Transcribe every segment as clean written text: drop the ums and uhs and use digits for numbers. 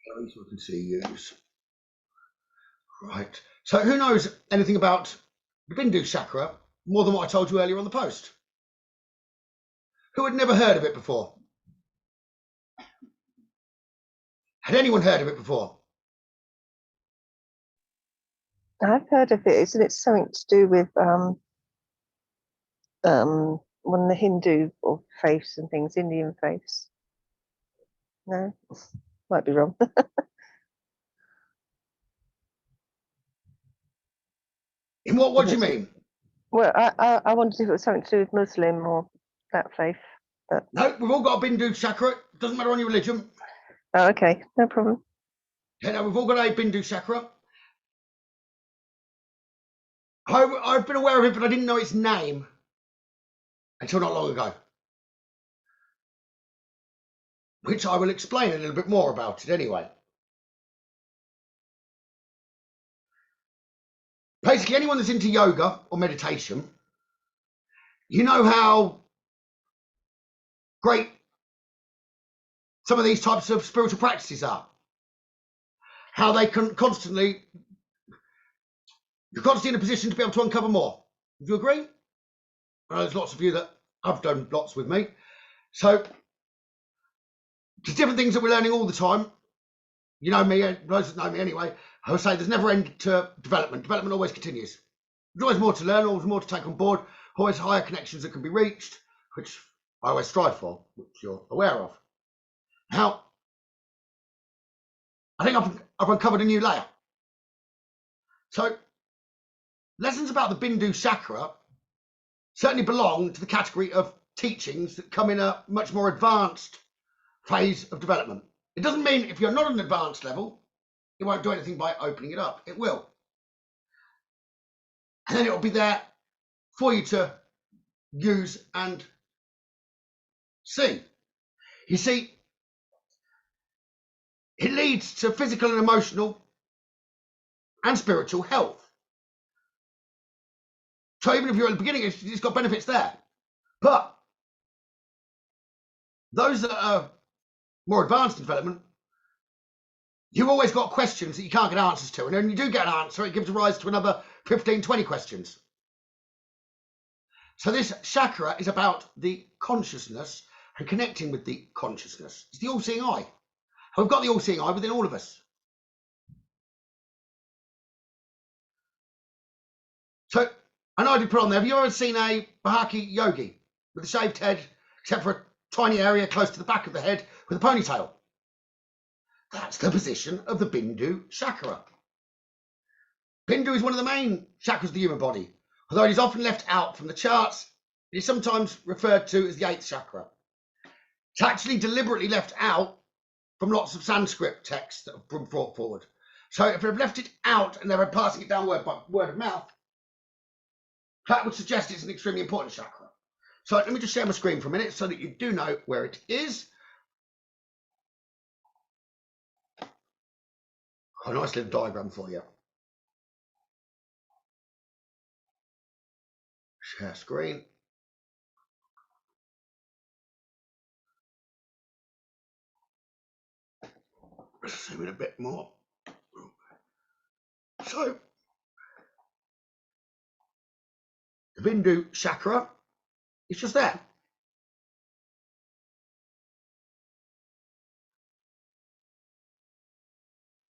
So I can see use. Right. So who knows anything about the Bindu Chakra more than what I told you earlier on the post? Who had never heard of it before? Had anyone heard of it before? I've heard of it. Isn't it something to do with one of the Hindu or faiths and things, Indian faiths? No, might be wrong. In what do you mean? Well, I wondered if it was something to do with Muslim or that faith. But... No, we've all got a Bindu Chakra. Doesn't matter on your religion. Oh, okay, no problem. Yeah, no, we've all got a Bindu Chakra. I've been aware of it, but I didn't know its name until not long ago, which I will explain a little bit more about it anyway. Basically, anyone that's into yoga or meditation, you know how great some of these types of spiritual practices are. How they can constantly, you're constantly in a position to be able to uncover more. Would you agree? Well, there's lots of you that have done lots with me. So there's different things that we're learning all the time. You know me, those that know me anyway, I would say there's never end to development. Development always continues. There's always more to learn, always more to take on board, always higher connections that can be reached, which I always strive for, which you're aware of. Now, I think I've uncovered a new layer. So, lessons about the Bindu Chakra certainly belong to the category of teachings that come in a much more advanced phase of development. It doesn't mean if you're not at an advanced level, it won't do anything by opening it up. It will. And then it'll be there for you to use and see. You see, it leads to physical and emotional and spiritual health. So even if you're at the beginning, it's got benefits there. But those that are more advanced in development, you've always got questions that you can't get answers to. And when you do get an answer, it gives rise to another 15, 20 questions. So this chakra is about the consciousness and connecting with the consciousness. It's the all-seeing eye. We've got the all-seeing eye within all of us. So, I know I did put on there, have you ever seen a Bhakti Yogi with a shaved head, except for a tiny area close to the back of the head with a ponytail? That's the position of the Bindu Chakra. Bindu is one of the main chakras of the human body. Although it is often left out from the charts, it is sometimes referred to as the Eighth Chakra. It's actually deliberately left out from lots of Sanskrit texts that have been brought forward. So if they've left it out and they're passing it down word by word of mouth, that would suggest it's an extremely important chakra. So let me just share my screen for a minute so that you do know where it is. A nice little diagram for you. Share screen. Let's zoom in a bit more. So, the Bindu Chakra is just there.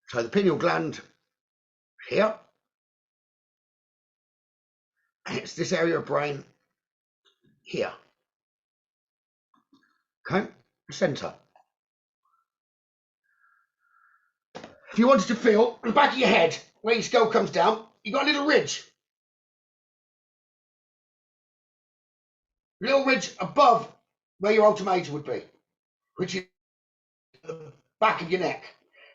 So the pineal gland here, and it's this area of brain here. Okay, the centre. If you wanted to feel the back of your head, where your skull comes down, you've got a little ridge. A little ridge above where your ultimate major would be, which is the back of your neck.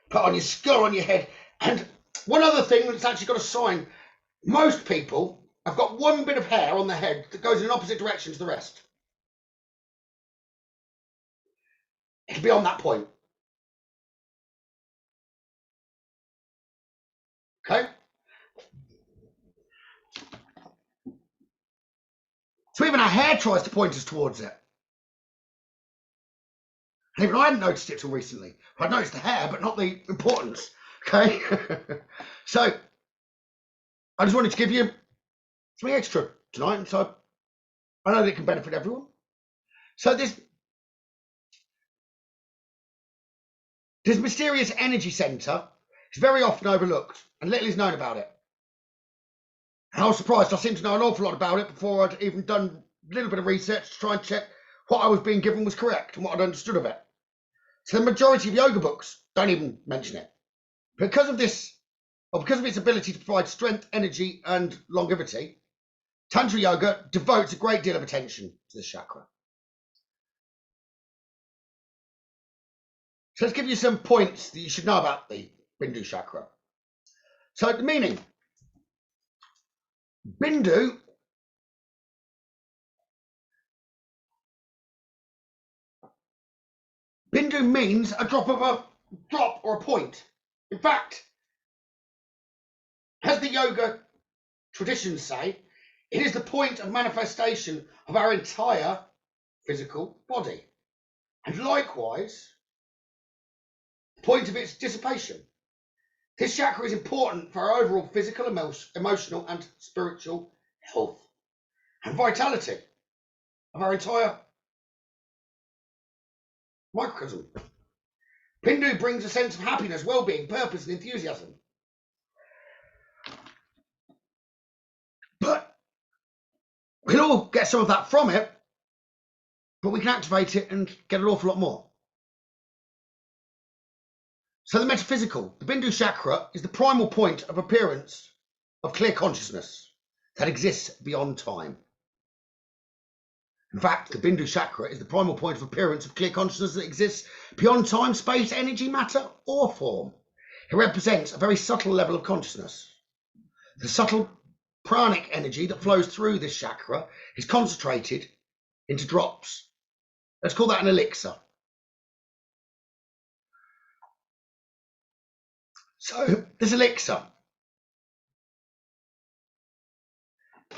Put on your skull, on your head. And one other thing that's actually got a sign, most people have got one bit of hair on their head that goes in an opposite direction to the rest. It'll be on that point. Okay? So even our hair tries to point us towards it. And even I hadn't noticed it till recently. I'd noticed the hair, but not the importance. Okay? So, I just wanted to give you something extra tonight. And so, I know that it can benefit everyone. So, this mysterious energy centre is very often overlooked, and little is known about it. And I was surprised. I seemed to know an awful lot about it before I'd even done a little bit of research to try and check what I was being given was correct and what I'd understood of it. So the majority of yoga books don't even mention it. Because of this, or because of its ability to provide strength, energy, and longevity, Tantra Yoga devotes a great deal of attention to this chakra. So let's give you some points that you should know about the Bindu Chakra. So the meaning. Bindu means a drop or a point. In fact, as the yoga traditions say, it is the point of manifestation of our entire physical body. And likewise, the point of its dissipation. This chakra is important for our overall physical, emotional, and spiritual health and vitality of our entire microcosm. Bindu brings a sense of happiness, well-being, purpose, and enthusiasm. But we'll all get some of that from it, but we can activate it and get an awful lot more. So the metaphysical, the Bindu Chakra is the primal point of appearance of clear consciousness that exists beyond time. In fact, the Bindu Chakra is the primal point of appearance of clear consciousness that exists beyond time, space, energy, matter, or form. It represents a very subtle level of consciousness. The subtle pranic energy that flows through this chakra is concentrated into drops. Let's call that an elixir. So this elixir,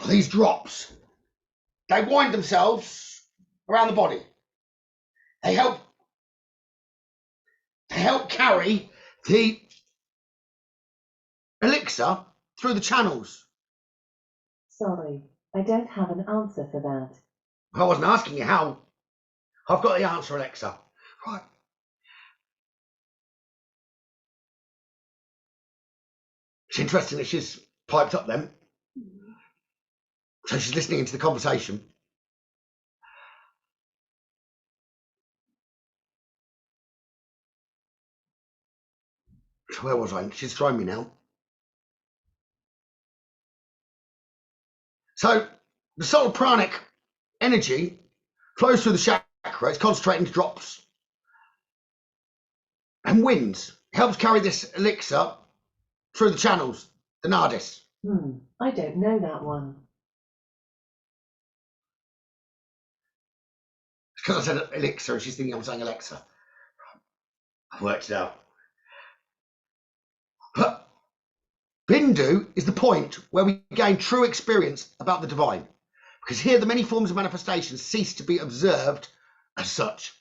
these drops, they wind themselves around the body. They help carry the elixir through the channels. Sorry, I don't have an answer for that. I wasn't asking you how. I've got the answer, Alexa. Right. It's interesting that she's piped up then. So she's listening into the conversation. So where was I? She's thrown me now. So the subtle pranic energy flows through the chakra. It's concentrated into drops and winds. It helps carry this elixir through the channels, the nadis. I don't know that one. Because I said elixir and she's thinking I'm saying Alexa. I've worked it out. But Bindu is the point where we gain true experience about the divine. Because here the many forms of manifestation cease to be observed as such.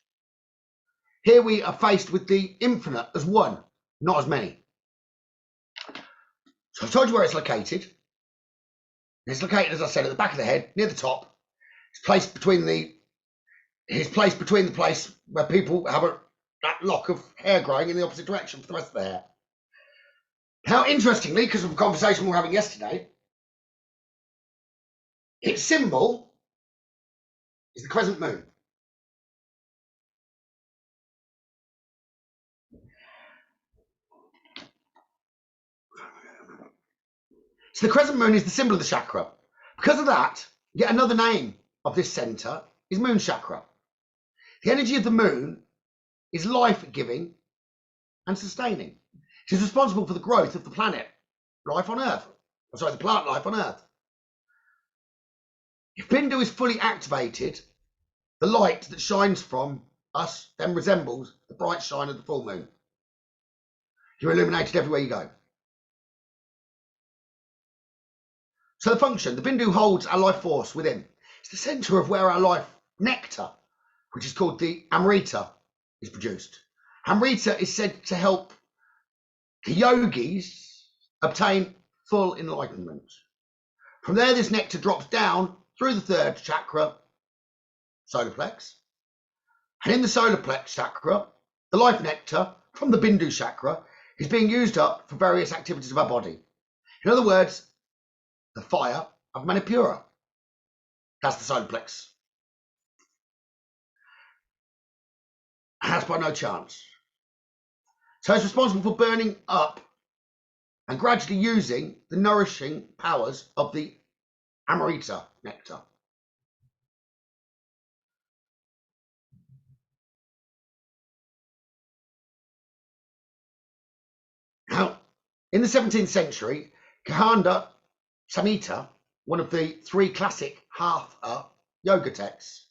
Here we are faced with the infinite as one, not as many. So I've told you where it's located. It's located, as I said, at the back of the head, near the top. It's placed between the place where people have that lock of hair growing in the opposite direction for the rest of the hair. Now, interestingly, because of a conversation we were having yesterday, its symbol is the crescent moon. So the crescent moon is the symbol of the chakra. Because of that, yet another name of this centre is moon chakra. The energy of the moon is life-giving and sustaining. It is responsible for the growth of the planet, life on Earth. The plant life on Earth. If Bindu is fully activated, the light that shines from us then resembles the bright shine of the full moon. You're illuminated everywhere you go. So the function, the Bindu holds our life force within. It's the centre of where our life nectar, which is called the Amrita, is produced. Amrita is said to help the yogis obtain full enlightenment. From there, this nectar drops down through the third chakra, solar plex. And in the solar plex chakra, the life nectar from the Bindu Chakra is being used up for various activities of our body. In other words, the fire of Manipura. That's the solar plex. And that's by no chance. So it's responsible for burning up and gradually using the nourishing powers of the Amrita nectar. Now, in the 17th century, Kahanda Samhita, one of the three classic Hatha yoga texts,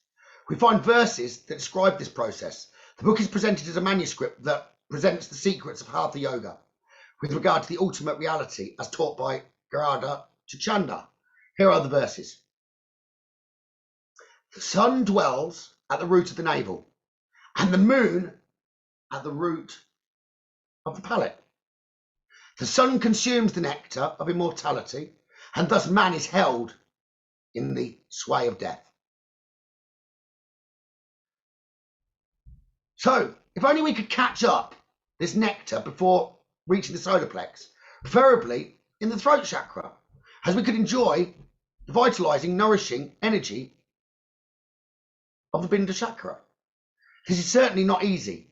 we find verses that describe this process. The book is presented as a manuscript that presents the secrets of Hatha yoga with regard to the ultimate reality as taught by Garada Chachanda. Here are the verses. The sun dwells at the root of the navel, and the moon at the root of the palate. The sun consumes the nectar of immortality, and thus man is held in the sway of death. So, if only we could catch up this nectar before reaching the solar plex, preferably in the throat chakra, as we could enjoy the vitalizing, nourishing energy of the Bindu Chakra. This is certainly not easy,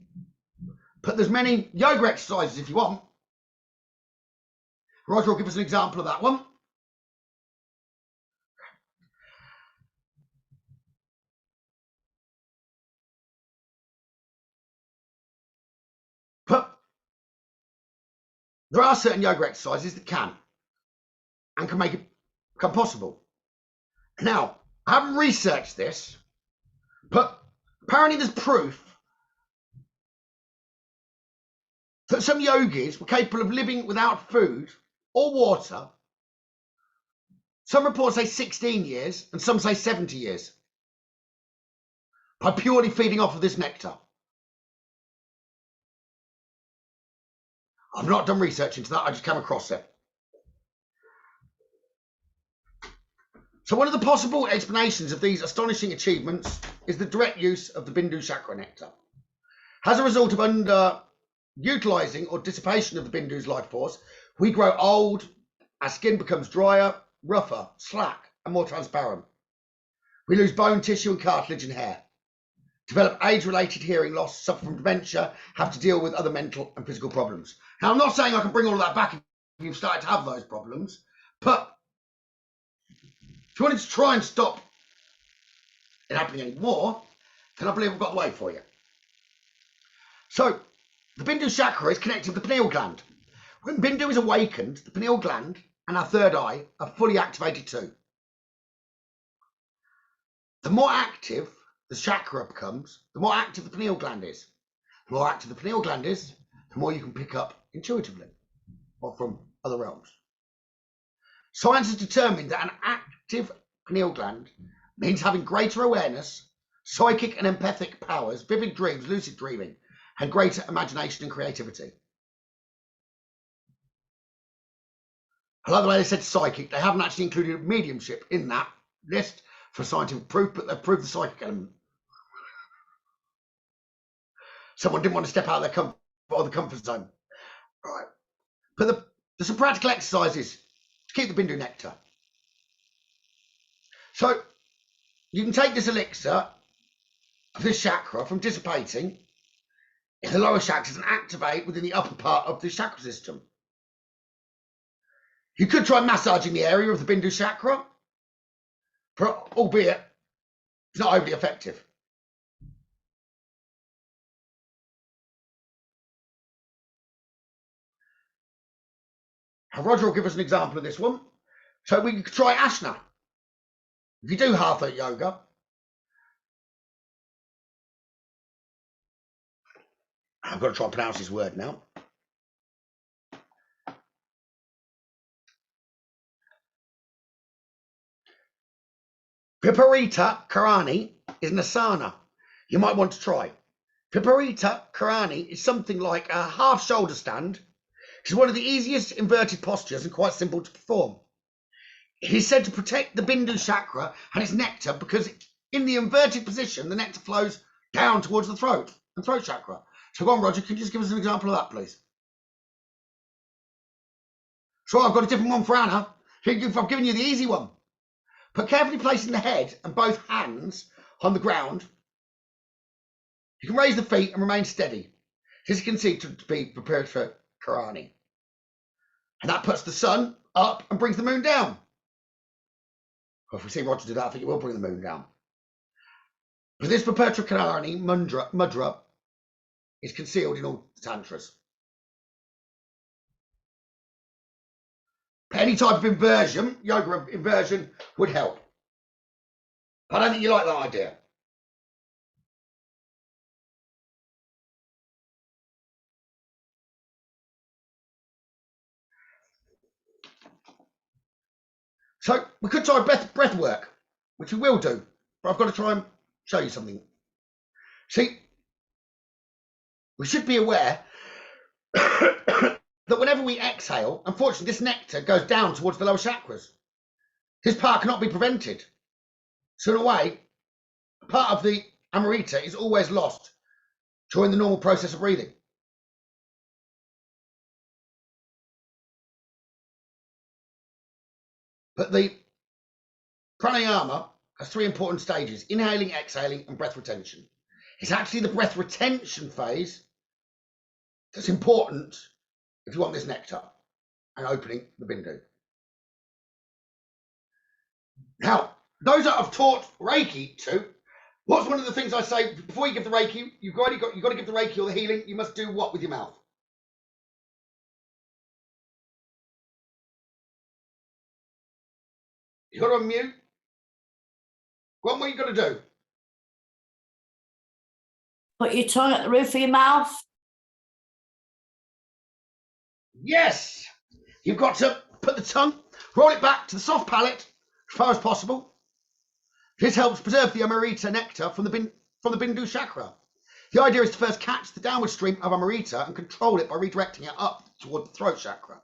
but there's many yoga exercises if you want. Roger will give us an example of that one. But there are certain yoga exercises that can make it become possible. Now, I haven't researched this, but apparently there's proof that some yogis were capable of living without food or water. Some reports say 16 years and some say 70 years by purely feeding off of this nectar. I've not done research into that, I just came across it. So one of the possible explanations of these astonishing achievements is the direct use of the Bindu Chakra nectar. As a result of underutilizing or dissipation of the Bindu's life force, we grow old, our skin becomes drier, rougher, slack, and more transparent. We lose bone tissue and cartilage and hair, develop age-related hearing loss, suffer from dementia, have to deal with other mental and physical problems. Now, I'm not saying I can bring all of that back if you've started to have those problems, but if you wanted to try and stop it happening anymore, then I believe I've got the way for you. So, the Bindu Chakra is connected with the pineal gland. When Bindu is awakened, the pineal gland and our third eye are fully activated too. The more active the chakra becomes, the more active the pineal gland is. The more active the pineal gland is, the more you can pick up intuitively or from other realms. Science has determined that an active pineal gland means having greater awareness, psychic and empathic powers, vivid dreams, lucid dreaming, and greater imagination and creativity. I like the way they said psychic. They haven't actually included mediumship in that list for scientific proof, but they've proved the psychic element. Someone didn't want to step out of the comfort zone. Right. But there's some practical exercises to keep the Bindu nectar. So you can take this elixir of this chakra from dissipating in the lower chakras and activate within the upper part of the chakra system. You could try massaging the area of the Bindu Chakra, albeit it's not overly effective. Now, Roger will give us an example of this one. So we could try asana. If you do Hatha yoga, I've got to try and pronounce this word now. Viparita Karani is an asana you might want to try. Viparita Karani is something like a half shoulder stand. It is one of the easiest inverted postures and quite simple to perform. It is said to protect the Bindu Chakra and its nectar because in the inverted position, the nectar flows down towards the throat and throat chakra. So go on, Roger, can you just give us an example of that, please? Sure, I've got a different one for Anna. I've given you the easy one. But carefully placing the head and both hands on the ground, you can raise the feet and remain steady. This is considered to be prepared for Karani. And that puts the sun up and brings the moon down. Well, if we see Roger do that, I think it will bring the moon down. But this Viparita Karani mudra is concealed in all the tantras. Any type of inversion, yoga inversion, would help. I don't think you like that idea. So we could try breath work, which we will do, but I've got to try and show you something. See, we should be aware that whenever we exhale, unfortunately, this nectar goes down towards the lower chakras. This part cannot be prevented. So in a way, part of the Amrita is always lost during the normal process of breathing. But the pranayama has three important stages: inhaling, exhaling, and breath retention. It's actually the breath retention phase that's important if you want this nectar and opening the Bindu. Now, those that I've taught Reiki to, what's one of the things I say before you give the Reiki? You've got to give the Reiki or the healing. You must do what with your mouth? You've got to unmute. What are you got to do? Put your tongue at the roof of your mouth. Yes. You've got to put the tongue, roll it back to the soft palate as far as possible. This helps preserve the Amrita nectar from the Bindu Chakra. The idea is to first catch the downward stream of Amrita and control it by redirecting it up toward the throat chakra.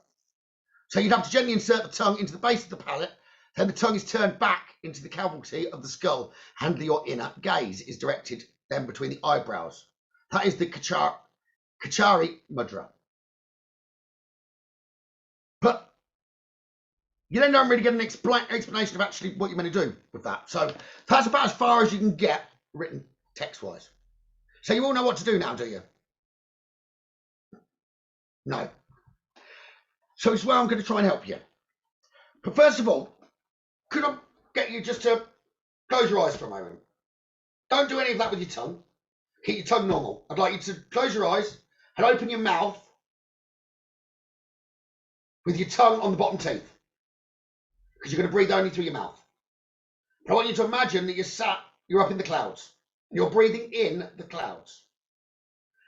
So you'd have to gently insert the tongue into the base of the palate, then the tongue is turned back into the cavity of the skull, and your inner gaze is directed then between the eyebrows. That is the Kachari mudra. But you then don't really get an explanation of actually what you're meant to do with that. So that's about as far as you can get written text-wise. So you all know what to do now, do you? No. So it's where I'm going to try and help you. But first of all, could I get you just to close your eyes for a moment? Don't do any of that with your tongue. Keep your tongue normal. I'd like you to close your eyes and open your mouth with your tongue on the bottom teeth, because you're going to breathe only through your mouth. But I want you to imagine that you're up in the clouds. You're breathing in the clouds.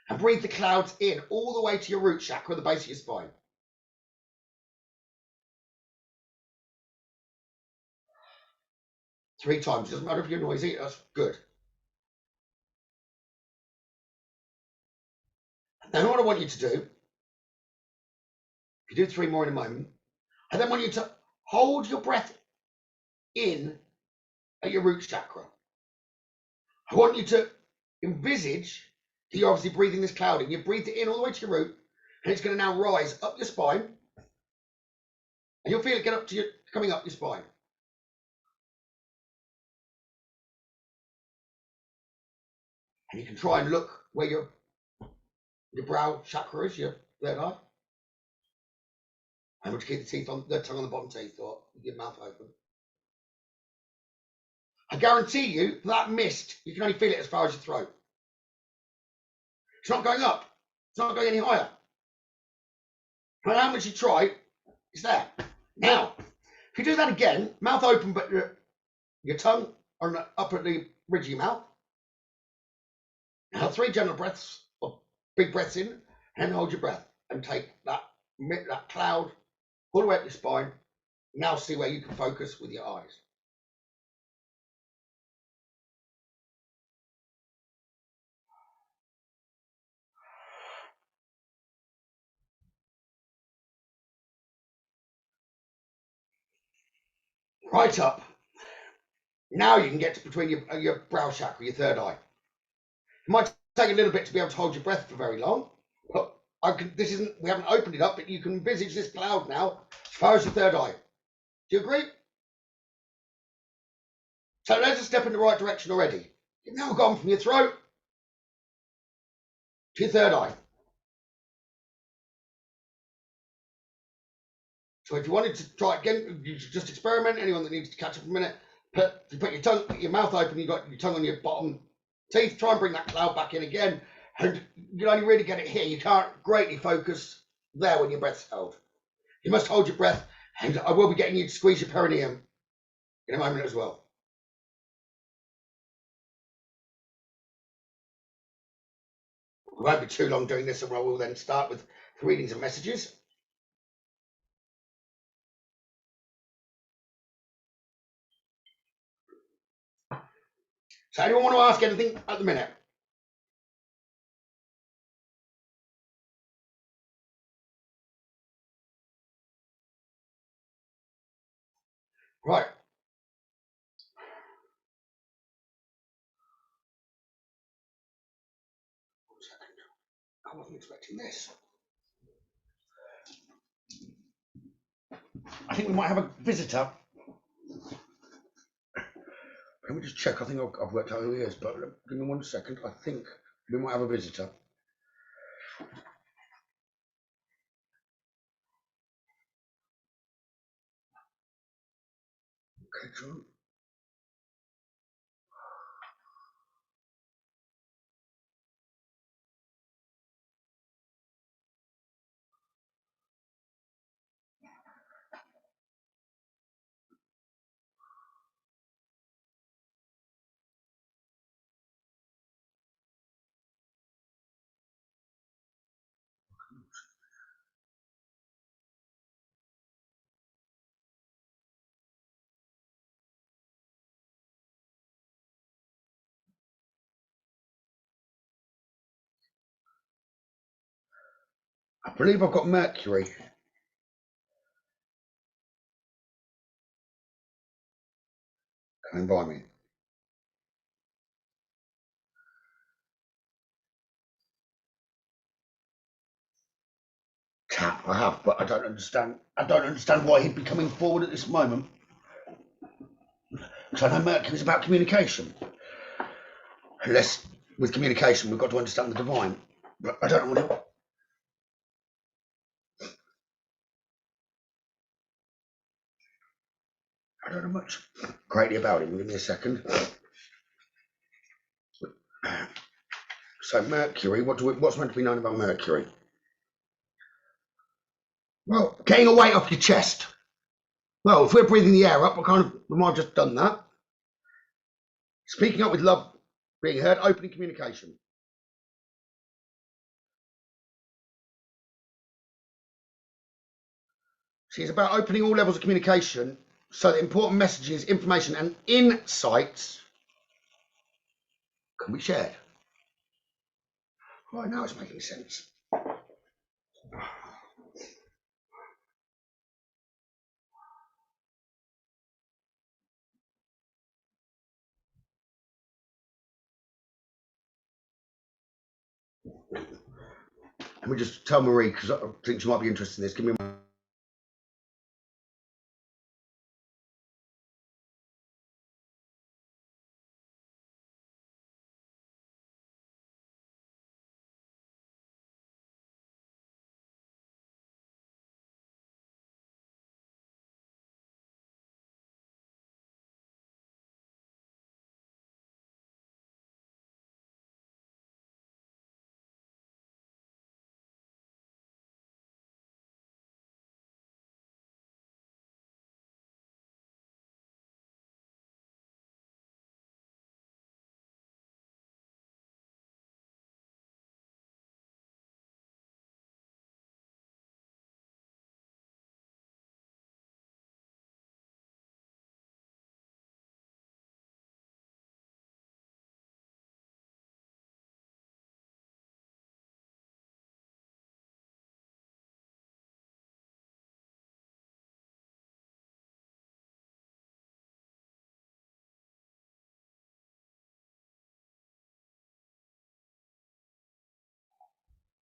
And breathe the clouds in all the way to your root chakra, the base of your spine. Three times. It doesn't matter if you're noisy. That's good. Now, what I want you to do, if you do three more in a moment, I then want you to hold your breath in at your root chakra. I want you to envisage that you're obviously breathing this cloud in. You breathed it in all the way to your root, and it's going to now rise up your spine, and you'll feel it get up to coming up your spine. And you can try and look where your brow chakra is, your third eye. I want you to keep the tongue on the bottom teeth, or your mouth open. I guarantee you that mist, you can only feel it as far as your throat. It's not going up. It's not going any higher. No matter how much you try, it's there. Now, if you do that again, mouth open, but your tongue up at the ridge of your mouth. Now, three gentle breaths, or big breaths in, and hold your breath, and take that cloud all the way up your spine. Now see where you can focus with your eyes. right up. Now you can get to between your brow chakra, your third eye. It might take a little bit to be able to hold your breath for very long, but we haven't opened it up, but you can envisage this cloud now as far as your third eye. Do you agree? So there's a step in the right direction already. You've now gone from your throat to your third eye. So if you wanted to try again, you should just experiment. Anyone that needs to catch up a minute, you put your mouth open, you got your tongue on your bottom teeth, try and bring that cloud back in again. And you'll only really get it here. You can't greatly focus there when your breath's held. You must hold your breath, and I will be getting you to squeeze your perineum in a moment as well. We won't be too long doing this, and I will then start with readings and messages. So anyone want to ask anything at the minute? Right. I wasn't expecting this. I think we might have a visitor. Let me just check. I think I've worked out who he is, but give me 1 second. I think we might have a visitor. Okay, John. I believe I've got Mercury coming by me. Tap, I have, but I don't understand. I don't understand why he'd be coming forward at this moment. Because I know Mercury's about communication. Unless with communication we've got to understand the divine. But I don't know what I don't know much greatly about him. Give me a second. So Mercury, what's meant to be known about Mercury? Well, getting a weight off your chest. Well, if we're breathing the air up, we might have just done that. Speaking up with love, being heard, opening communication. See, it's about opening all levels of communication so that important messages, information, and insights can be shared. Right, now it's making sense. Let me just tell Marie, because I think she might be interested in this. Give me a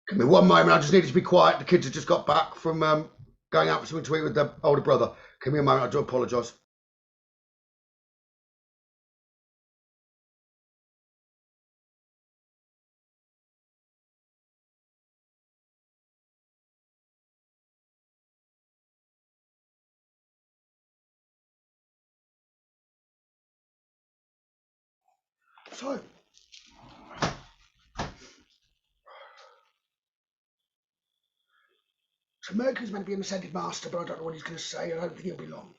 Give me one moment. I just needed to be quiet. The kids have just got back from going out for something to eat with their older brother. Give me a moment. I do apologise. So, Mercury's meant to be an ascended master, but I don't know what he's going to say. I don't think he'll be long.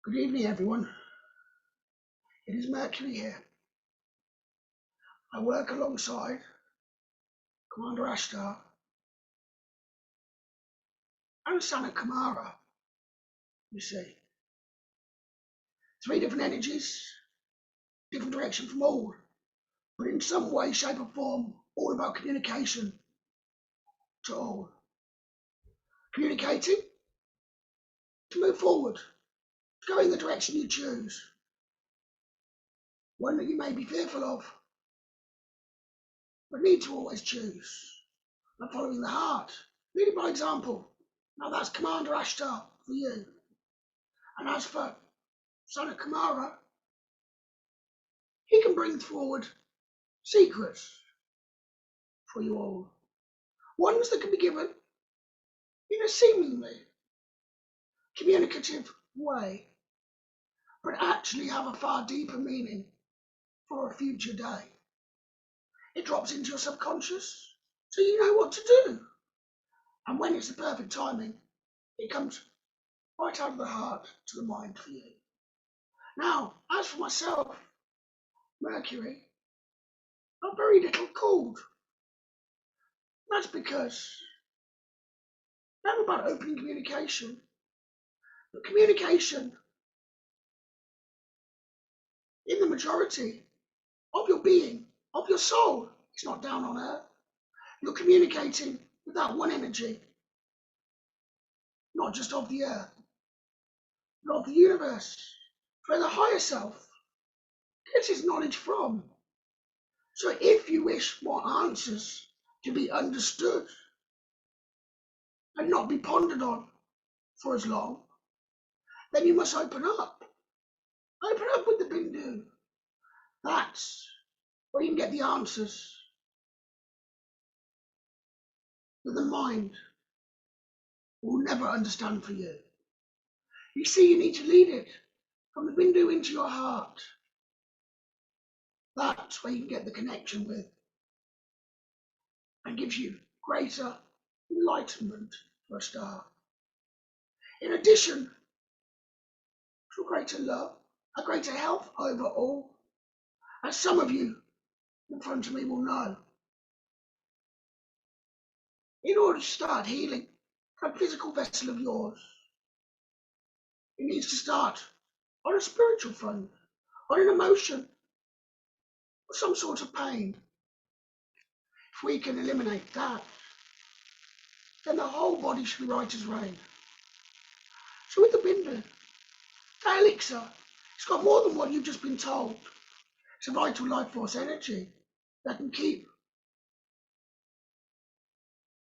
Good evening, everyone. It is Mercury here. I work alongside Commander Ashtar and Sana Kamara, you see. 3 different energies, different direction from all, but in some way, shape or form, all about communication to all. Communicating to move forward, to go in the direction you choose, one that you may be fearful of, but need to always choose, and following the heart, leading by example. Now that's Commander Ashtar for you. And as for Sana Kamara, he can bring forward secrets for you all. Ones that can be given in a seemingly communicative way, but actually have a far deeper meaning for a future day. It drops into your subconscious, so you know what to do. And when it's the perfect timing, it comes right out of the heart to the mind for you. Now, as for myself, Mercury, I'm very little called. That's because not about open communication, but communication in the majority of your being, of your soul. It's not down on earth. You're communicating with that one energy, not just of the earth, but of the universe, where the higher self gets its knowledge from. So if you wish more answers to be understood and not be pondered on for as long, then you must open up. Open up with the Bindu. That's where you can get the answers that the mind will never understand for you. You see, you need to lead it from the Bindu into your heart. That's where you can get the connection with and gives you greater enlightenment for a start. In addition to a greater love, a greater health overall, as some of you in front of me will know. In order to start healing that physical vessel of yours, it needs to start on a spiritual front, on an emotion, or some sort of pain. If we can eliminate that, then the whole body should be right as rain. So with the Bindu, that elixir, it's got more than what you've just been told. It's a vital life force energy that can keep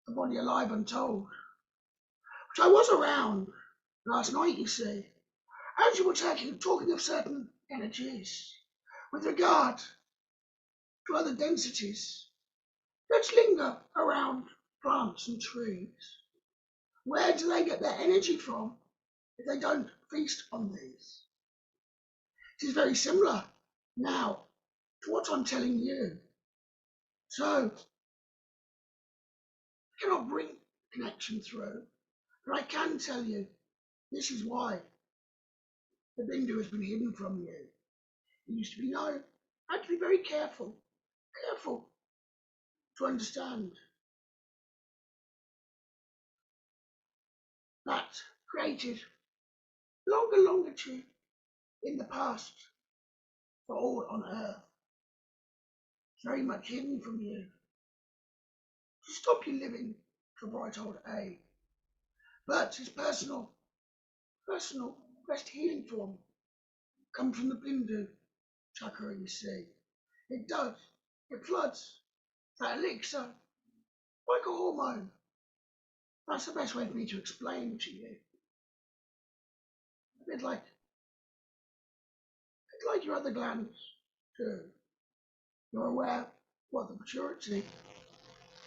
the body alive untold. Which I was around last night, you see, as you were talking of certain energies with regard to other densities that linger around plants and trees. Where do they get their energy from if they don't feast on these? It is very similar now to what I'm telling you. So, I cannot bring connection through, but I can tell you this is why the Bindu has been hidden from you. It used to be known. I had to be very careful to understand that created longer longitude in the past for all on earth. It's very much hidden from you to stop you living to a bright old age. But it's personal best healing form comes from the Bindu Chakra, you see. It does. It floods. That elixir, like a hormone. That's the best way for me to explain to you. A bit like your other glands too. You're aware what the maturity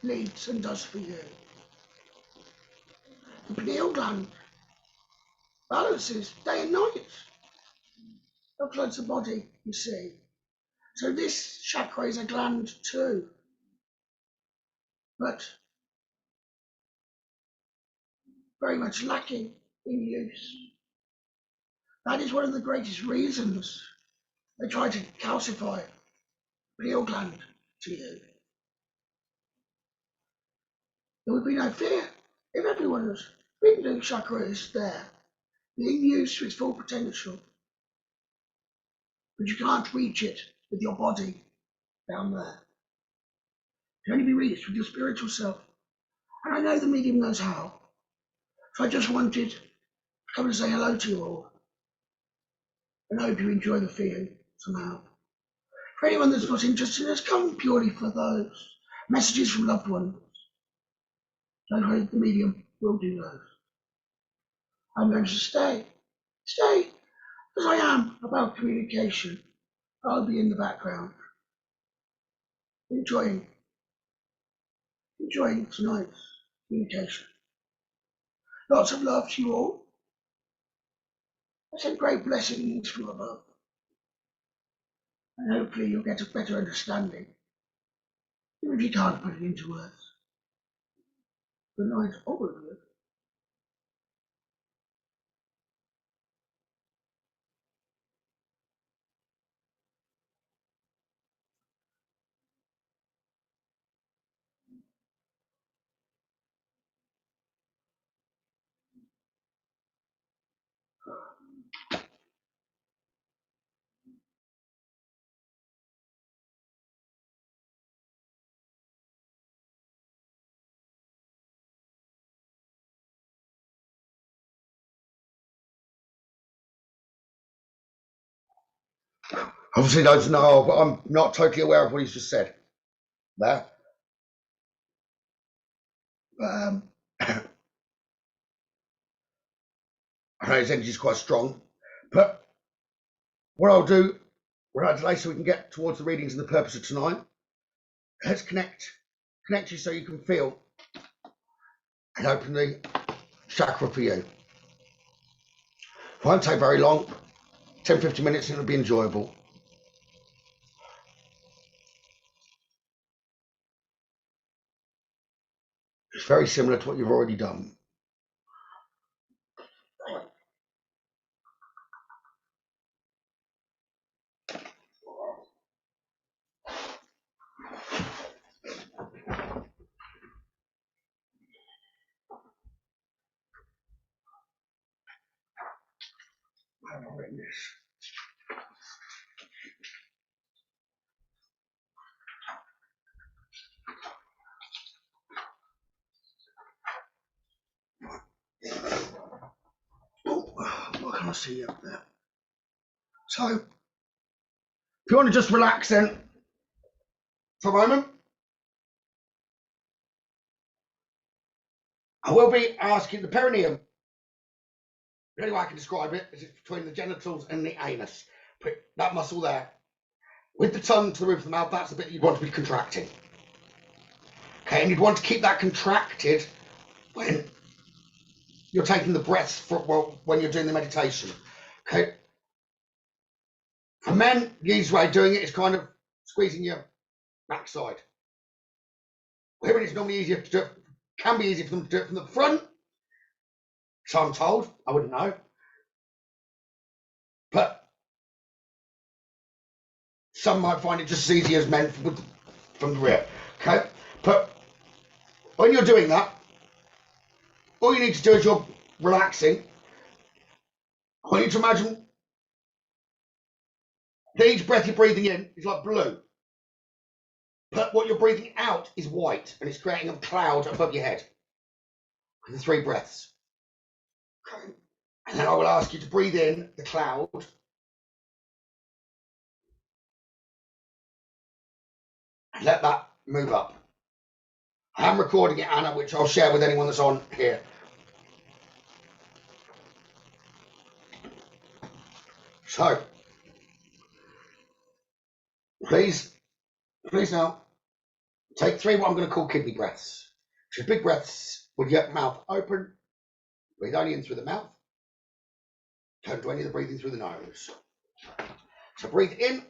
needs and does for you. The pineal gland balances day and night. It floods the body, you see. So this chakra is a gland too. But very much lacking in use. That is one of the greatest reasons they try to calcify the pineal gland to you. There would be no fear if everyone's Bindu Chakra is there, being used to its full potential. But you can't reach it with your body down there. It can only be reached with your spiritual self. And I know the medium knows how. So I just wanted to come and say hello to you all. And I hope you enjoy the feeling somehow. For anyone that's not interested, has come purely for those messages from loved ones. Don't worry, the medium will do those. I'm going to stay, as I am about communication. I'll be in the background, enjoying tonight's communication. Lots of love to you all. I send great blessings from above. And hopefully you'll get a better understanding, even if you can't put it into words. Good night, all of you. Obviously, those know, but I'm not totally aware of what he's just said there. I know his energy is quite strong, but what I'll do, without delay, so we can get towards the readings and the purpose of tonight, let's connect you so you can feel and open the chakra for you. It won't take very long, 10-15 minutes, and it'll be enjoyable. It's very similar to what you've already done. I haven't written this. What can I see up there? So, if you want to just relax then for a moment, I will be asking the perineum. The only way I can describe it is it's between the genitals and the anus. Put that muscle there. With the tongue to the roof of the mouth, that's the bit you'd want to be contracting. Okay, and you'd want to keep that contracted when you're taking the breaths when you're doing the meditation. Okay. For men, the easiest way of doing it is kind of squeezing your backside. Women, it's normally easier to do it, can be easier for them to do it from the front. So I'm told, I wouldn't know. But some might find it just as easy as men from the rear. Okay? But when you're doing that, all you need to do is you're relaxing. I want you to imagine that each breath you're breathing in is like blue. But what you're breathing out is white, and it's creating a cloud above your head with the 3 breaths. Okay. And then I will ask you to breathe in the cloud. And let that move up. I am recording it, Anna, which I'll share with anyone that's on here. So, please now, take 3 what I'm going to call kidney breaths. Which are big breaths with your mouth open. Breathe only in through the mouth. Don't do any of the breathing through the nose. So breathe in,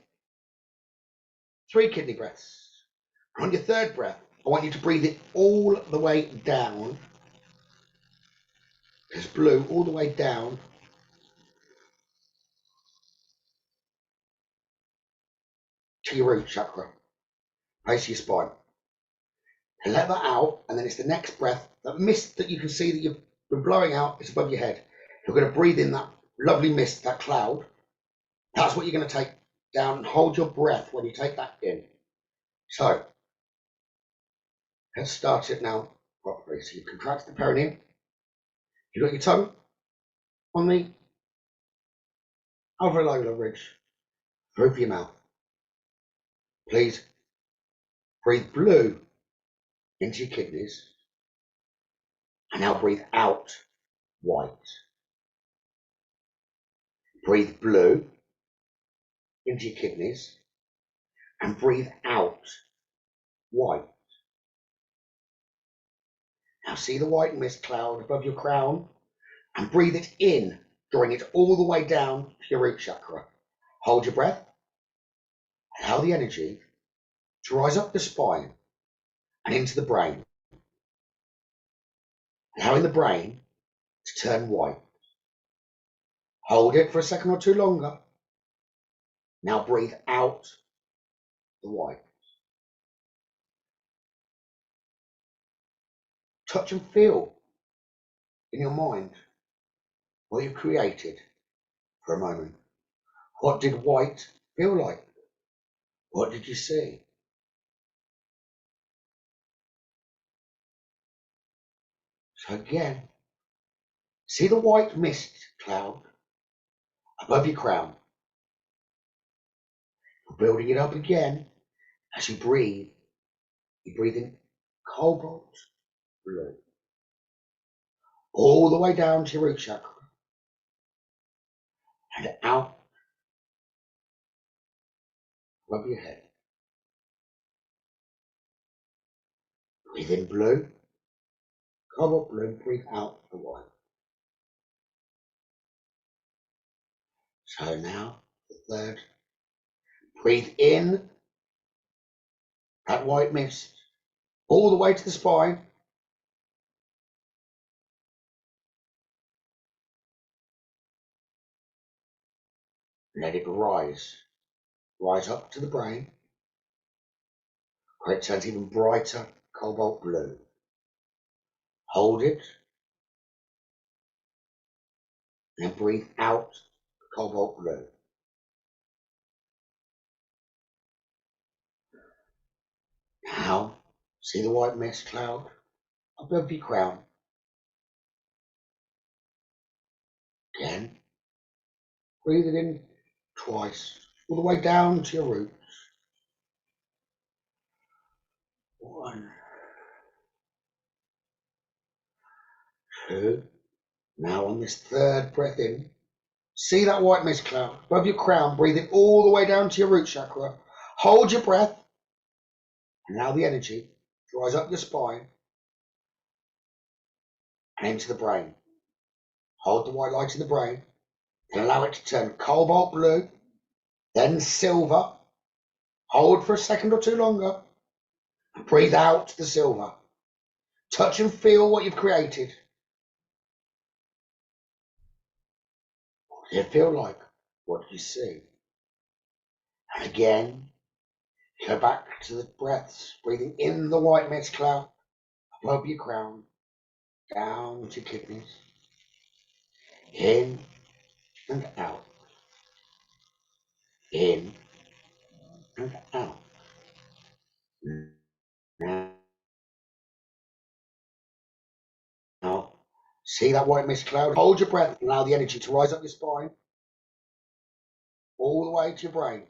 3 kidney breaths. And on your 3rd breath, I want you to breathe it all the way down. It's blue, all the way down to your root chakra, base of your spine. And let that out, and then it's the next breath, that mist that you can see that you've been blowing out, is above your head. You're going to breathe in that lovely mist, that cloud. That's what you're going to take down, and hold your breath when you take that in. So, let's start it now properly. So you contract the perineum. You've got your tongue on the alveolar ridge, through your mouth. Please breathe blue into your kidneys, and now breathe out white. Breathe blue into your kidneys, and breathe out white. Now see the white mist cloud above your crown, and breathe it in, drawing it all the way down to your root chakra. Hold your breath. Allow the energy to rise up the spine and into the brain. Allowing the brain to turn white. Hold it for a second or 2 longer. Now breathe out the white. Touch and feel in your mind what you've created for a moment. What did white feel like? What did you see? So again, see the white mist cloud above your crown. You're building it up again as you breathe. You breathe in cobalt blue, all the way down to your root chakra, and out above your head. Breathe in blue, cobalt blue, breathe out the white. So now, the 3rd, breathe in that white mist, all the way to the spine. Let it rise up to the brain, where it turns even brighter cobalt blue. Hold it, and then breathe out the cobalt blue. Now, see the white mist cloud above your crown. Again, breathe it in twice, all the way down to your roots. 1, 2. Now on this 3rd breath in, see that white mist cloud above your crown. Breathe it all the way down to your root chakra. Hold your breath. And now the energy dries up your spine and into the brain. Hold the white light in the brain and allow it to turn cobalt blue, then silver. Hold for a second or 2 longer. And breathe out the silver. Touch and feel what you've created. What did it feel like? What did you see? And again, go back to the breaths, breathing in the white mist cloud above your crown, down to your kidneys, in and out, in and out. Now, See that white mist cloud? Hold your breath and allow the energy to rise up your spine, all the way to your brain.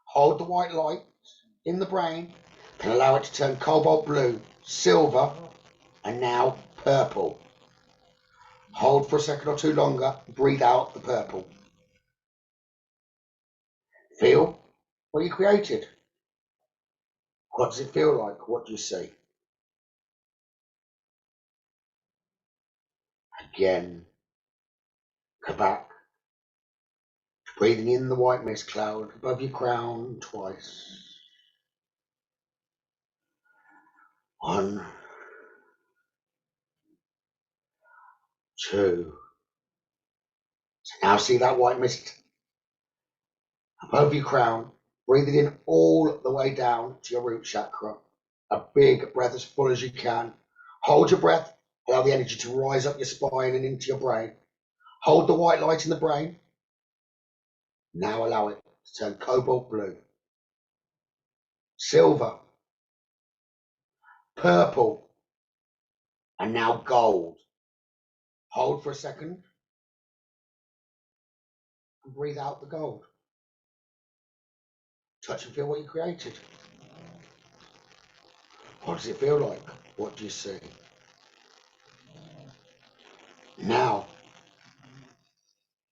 Hold the white light in the brain and allow it to turn cobalt blue, silver, and now purple. Hold for a second or two longer. Breathe out the purple. Feel what you created. What does it feel like? What do you see? Again, come back. Breathing in the white mist cloud above your crown twice. 1, 2. So now see that white mist above your crown. Breathe it in all the way down to your root chakra. A big breath as full as you can. Hold your breath. Allow the energy to rise up your spine and into your brain. Hold the white light in the brain. Now allow it to turn cobalt blue, silver, purple, and now gold. Hold for a second and breathe out the gold. Touch and feel what you created. What does it feel like? What do you see? Now,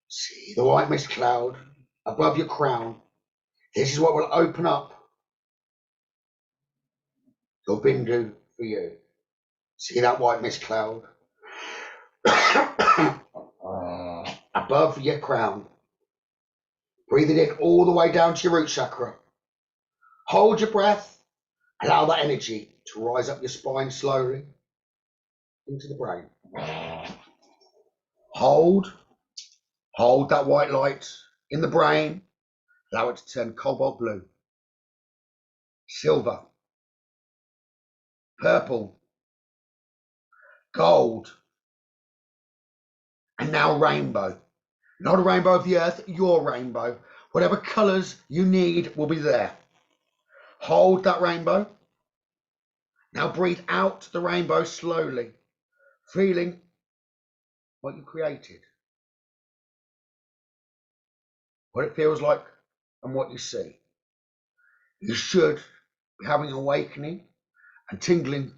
see the white mist cloud above your crown. This is what will open up your Bindu for you. See that white mist cloud above your crown. Breathe it in all the way down to your root chakra. Hold your breath. Allow that energy to rise up your spine slowly into the brain. Hold that white light in the brain. Allow it to turn cobalt blue, silver, purple, gold, and now rainbow. Not a rainbow of the earth, your rainbow. Whatever colours you need will be there. Hold that rainbow. Now breathe out the rainbow slowly, feeling what you created, what it feels like and what you see. You should be having an awakening and tingling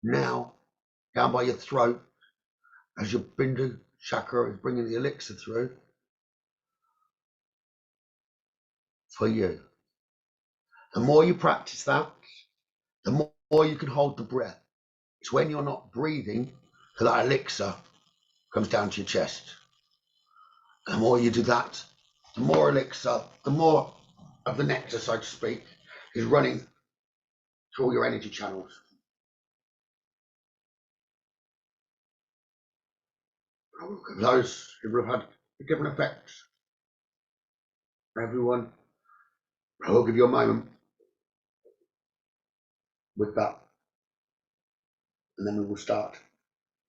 now down by your throat as your Bindu Chakra is bringing the elixir through for you. The more you practice that, the more you can hold the breath. It's when you're not breathing that that elixir comes down to your chest. The more you do that, the more elixir, the more of the nectar, so to speak, is running through all your energy channels. Those who have had different effects, everyone, I will give you a moment with that, and then we will start.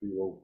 We will.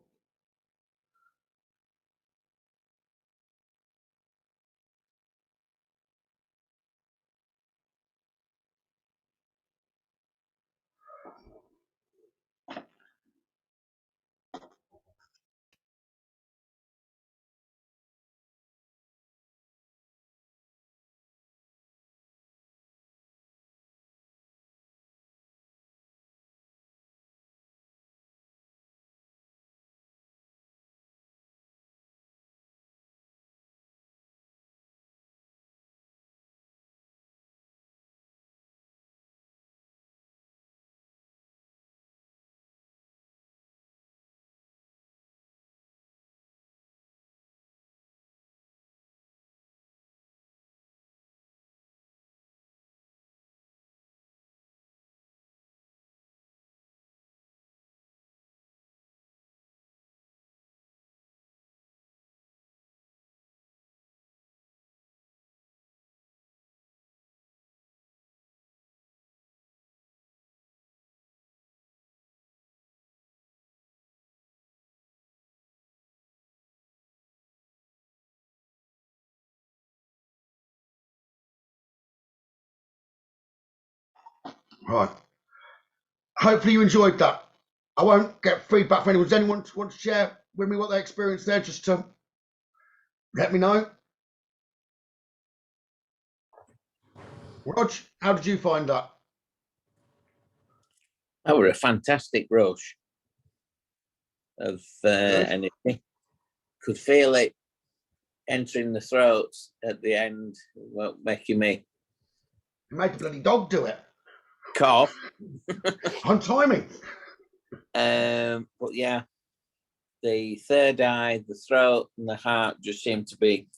Right. Hopefully you enjoyed that. I won't get feedback from anyone. Does anyone want to share with me what they experienced there? Just to let me know. Rog, how did you find that? That were a fantastic rush of energy. Could feel it entering the throats at the end, making me You made the bloody dog do it. cough. On timing. But yeah, the third eye, the throat, and the heart just seem to be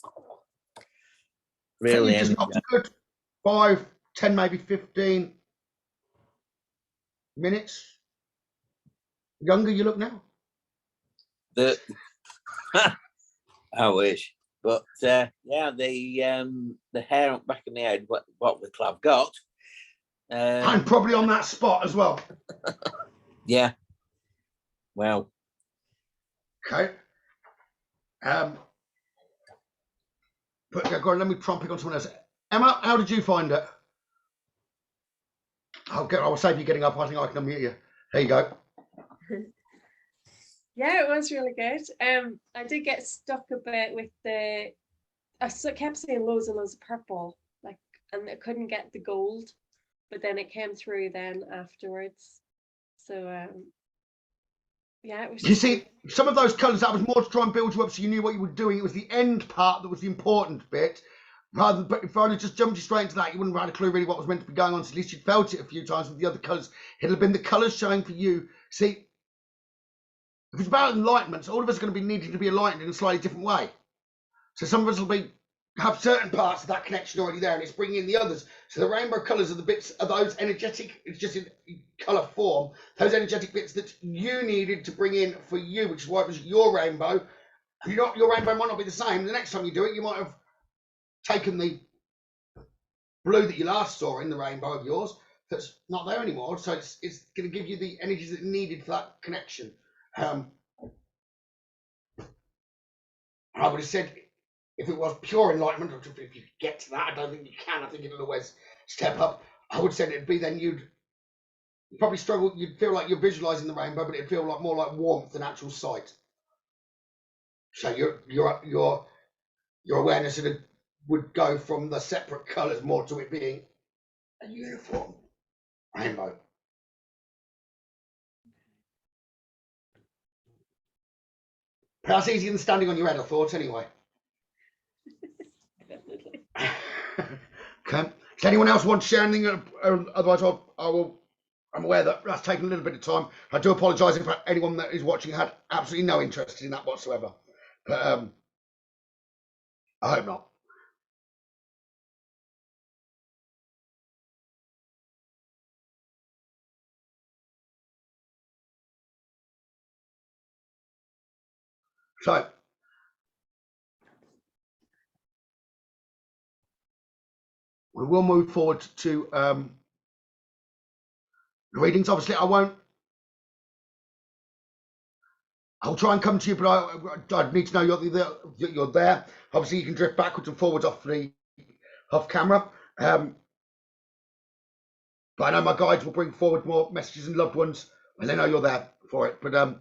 really. You just knocked a good 5, 10, maybe 15 minutes younger you look now. I wish, but yeah, the hair on the back of the head, what little I've got, And probably on that spot as well. Yeah. Well. Okay. But go on, let me try and pick on someone else. Emma, how did you find it? I'll save you getting up. I think I can unmute you. There you go. Yeah, it was really good. I did get stuck a bit with I kept seeing loads and loads of purple, and I couldn't get the gold, but then it came through then afterwards. So yeah, it was. You see, some of those colours, that was more to try and build you up so you knew what you were doing. It was the end part that was the important bit. But if I had just jumped you straight into that, you wouldn't have had a clue really what was meant to be going on. So at least you'd felt it a few times with the other colours. It'll have been the colours showing for you. See, if it's about enlightenment, all of us are going to be needing to be enlightened in a slightly different way. So some of us will have certain parts of that connection already there, and it's bringing in the others. So the rainbow colours are the bits of those energetic, it's just in colour form, those energetic bits that you needed to bring in for you, which is why it was your rainbow. Your rainbow might not be the same. The next time you do it, you might have taken the blue that you last saw in the rainbow of yours that's not there anymore. So it's going to give you the energies that are needed for that connection. I would have said, if it was pure enlightenment, or if you get to that, I don't think you can. I think it'll always step up. I would say it'd be then you'd probably struggle. You'd feel like you're visualizing the rainbow, but it'd feel like more like warmth than actual sight. So your awareness would go from the separate colours more to it being a uniform rainbow. That's easier than standing on your head, I thought, anyway. Definitely. Okay. Does anyone else want to share anything? Otherwise, I'm aware that that's taken a little bit of time. I do apologise if anyone that is watching had absolutely no interest in that whatsoever. But I hope not. So, we will move forward to the readings. Obviously, I'll try and come to you, but I need to know you're there. Obviously, you can drift backwards and forwards off camera. But I know my guides will bring forward more messages and loved ones when they know you're there for it. But